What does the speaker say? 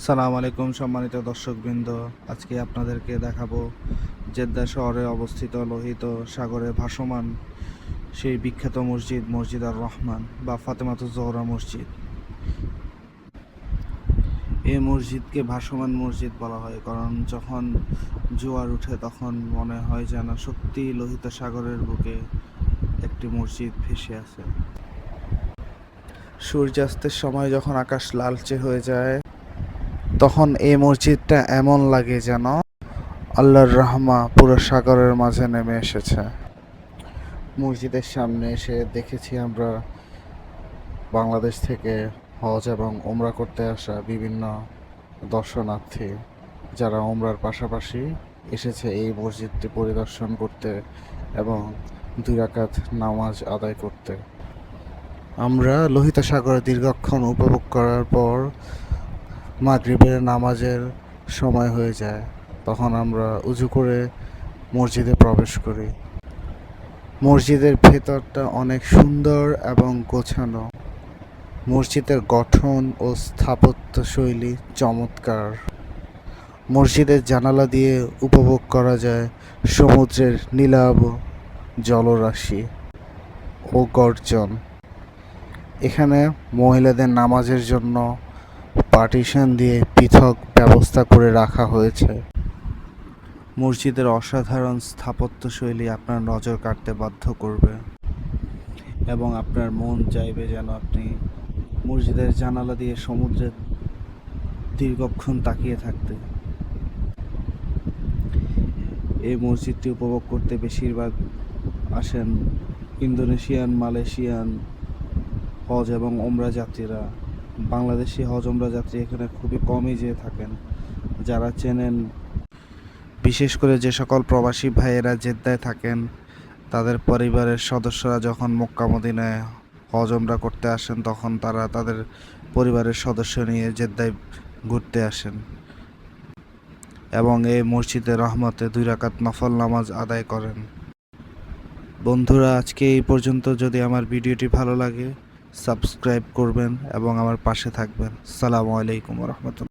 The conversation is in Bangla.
সালাম আলাইকুম সম্মানিত দর্শকবৃন্দ। আজকে আপনাদেরকে দেখাবো জেদ্দা শহরে অবস্থিত লোহিত সাগরে ভাসমান সেই বিখ্যাত মসজিদ মসজিদ আর রহমান বা ফাতেমাতুজ জোহরা মসজিদ। এই মসজিদকে ভাসমান মসজিদ বলা হয় কারণ যখন জোয়ার উঠে তখন মনে হয় যেন সত্যি লোহিত সাগরের বুকে একটি মসজিদ ভেসে আছে। সূর্যাস্তের সময় যখন আকাশ লালচে হয়ে যায় তখন এই মসজিদটা এমন লাগে যেন আল্লাহর রহমা পুরো সাগরের মাঝে নেমে এসেছে। মসজিদের সামনে এসে দেখেছি আমরা বাংলাদেশ থেকে হজ এবং ওমরা করতে আসা বিভিন্ন দর্শনার্থী, যারা ওমরার পাশাপাশি এসেছে এই মসজিদটি পরিদর্শন করতে এবং 2 রাকাত নামাজ আদায় করতে। আমরা লোহিত সাগরে দীর্ঘক্ষণ উপভোগ করার পর মাগরিবের নামাজের সময় হয়ে যায়, তখন আমরা উজু করে মসজিদে প্রবেশ করি। মসজিদের ভেতরটা অনেক সুন্দর এবং গোছানো। মসজিদের গঠন ও স্থাপত্য শৈলী চমৎকার। মসজিদের জানালা দিয়ে উপভোগ করা যায় সমুদ্রের নীলাভ জলরাশি ও গর্জন। এখানে মহিলাদের নামাজের জন্য পার্টিশন দিয়ে পৃথক ব্যবস্থা করে রাখা হয়েছে। মসজিদের অসাধারণ স্থাপত্যশৈলী আপনার নজর কাড়তে বাধ্য করবে এবং আপনার মন চাইবে যেন আপনি মসজিদের জানালা দিয়ে সমুদ্রের দীর্ঘক্ষণ তাকিয়ে থাকতে। এই মসজিদটি উপভোগ করতে বেশিরভাগ আসেন ইন্দোনেশিয়ান, মালয়েশিয়ান হজ এবং ওমরা যাত্রীরা। বাংলাদেশি হজ ওমরা যাত্রী এখানে খুবই কমই যেয়ে থাকেন। যারা চেনেন, বিশেষ করে যে সকল প্রবাসী ভাইয়েরা জেদ্দায় থাকেন, তাদের পরিবারের সদস্যরা যখন মক্কা মদিনায় হজ ওমরা করতে আসেন তখন তারা তাদের পরিবারের সদস্য নিয়ে জেদ্দায় ঘুরতে আসেন এবং এই মসজিদে রহমতে 2 রাকাত নফল নামাজ আদায় করেন। বন্ধুরা, আজকে এই পর্যন্ত। যদি আমার ভিডিওটি ভালো লাগে সাবস্ক্রাইব করবেন এবং আমার পাশে থাকবেন। আসসালামু আলাইকুম ওয়া রাহমাতুল্লাহ।